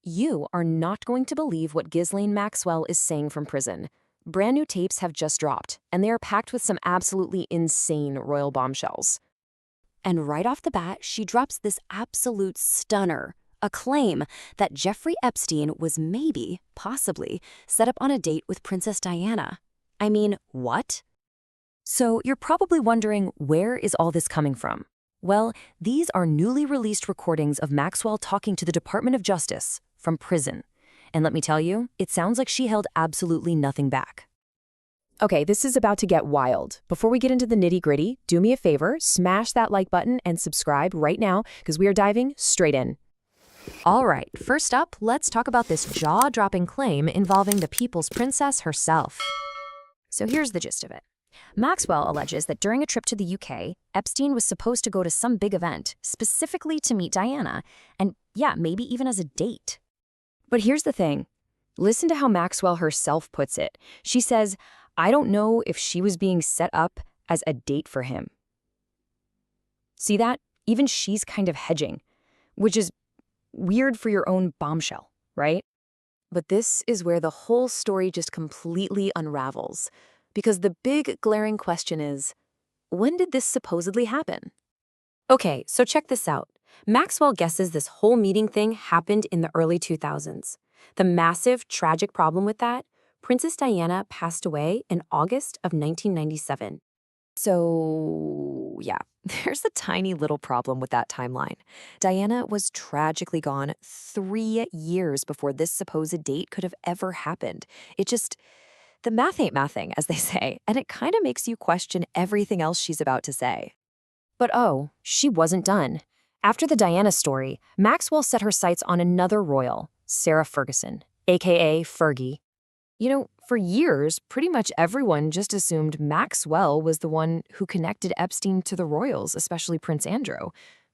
You are not going to believe what Ghislaine Maxwell is saying from prison. Brand new tapes have just dropped, and they are packed with some absolutely insane royal bombshells. And right off the bat, she drops this absolute stunner, a claim that Jeffrey Epstein was maybe, possibly, set up on a date with Princess Diana. I mean, what? So you're probably wondering, where is all this coming from? Well, these are newly released recordings of Maxwell talking to the Department of Justice from prison. And let me tell you, it sounds like she held absolutely nothing back. Okay, this is about to get wild. Before we get into the nitty-gritty, do me a favor, smash that like button and subscribe right now, because we are diving straight in. All right, first up, let's talk about this jaw-dropping claim involving the people's princess herself. So here's the gist of it. Maxwell alleges that during a trip to the UK, Epstein was supposed to go to some big event, specifically to meet Diana, and yeah, maybe even as a date. But here's the thing. Listen to how Maxwell herself puts it. She says, I don't know if she was being set up as a date for him. See that? Even she's kind of hedging, which is weird for your own bombshell, right? But this is where the whole story just completely unravels. Because the big glaring question is, when did this supposedly happen? Okay, so check this out. Maxwell guesses this whole meeting thing happened in the early 2000s. The massive, tragic problem with that, Princess Diana passed away in August of 1997. So, yeah, there's a tiny little problem with that timeline. Diana was tragically gone 3 years before this supposed date could have ever happened. The math ain't mathing, as they say, and it kind of makes you question everything else she's about to say. But oh, she wasn't done. After the Diana story, Maxwell set her sights on another royal, Sarah Ferguson, aka Fergie. You know, for years, pretty much everyone just assumed Maxwell was the one who connected Epstein to the royals, especially Prince Andrew.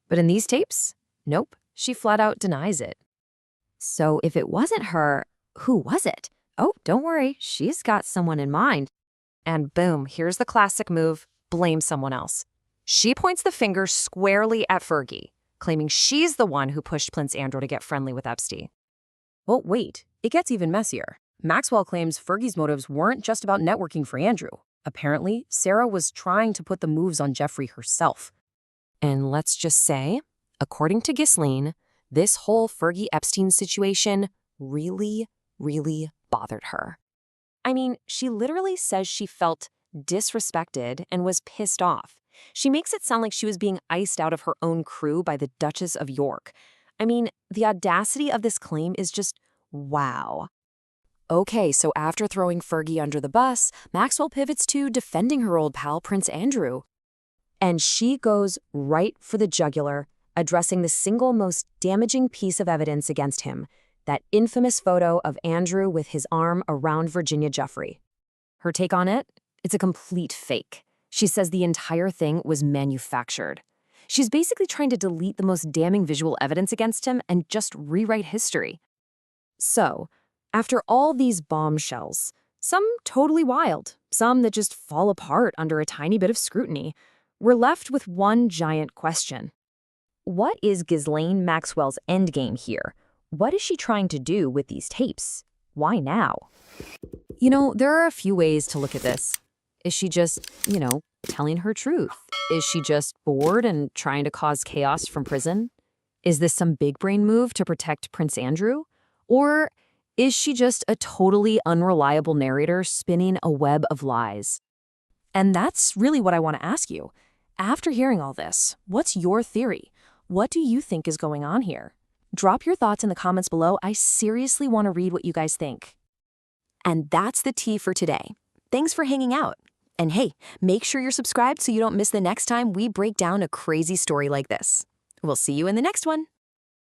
But in these tapes, nope, she flat out denies it. So if it wasn't her, who was it? Oh, don't worry, she's got someone in mind. And boom, here's the classic move, blame someone else. She points the finger squarely at Fergie, claiming she's the one who pushed Prince Andrew to get friendly with Epstein. Well, wait, it gets even messier. Maxwell claims Fergie's motives weren't just about networking for Andrew. Apparently, Sarah was trying to put the moves on Jeffrey herself. And let's just say, according to Ghislaine, this whole Fergie-Epstein situation really bothered her. I mean, she literally says she felt disrespected and was pissed off. She makes it sound like she was being iced out of her own crew by the Duchess of York. I mean, the audacity of this claim is just wow. Okay, so after throwing Fergie under the bus, Maxwell pivots to defending her old pal, Prince Andrew. And she goes right for the jugular, addressing the single most damaging piece of evidence against him, that infamous photo of Andrew with his arm around Virginia Giuffre. Her take on it? It's a complete fake. She says the entire thing was manufactured. She's basically trying to delete the most damning visual evidence against him and just rewrite history. So, after all these bombshells, some totally wild, some that just fall apart under a tiny bit of scrutiny, we're left with one giant question. What is Ghislaine Maxwell's endgame here? What is she trying to do with these tapes? Why now? You know, there are a few ways to look at this. Is she just, telling her truth? Is she just bored and trying to cause chaos from prison? Is this some big brain move to protect Prince Andrew? Or is she just a totally unreliable narrator spinning a web of lies? And that's really what I want to ask you. After hearing all this, what's your theory? What do you think is going on here? Drop your thoughts in the comments below. I seriously want to read what you guys think. And that's the tea for today. Thanks for hanging out. And hey, make sure you're subscribed so you don't miss the next time we break down a crazy story like this. We'll see you in the next one.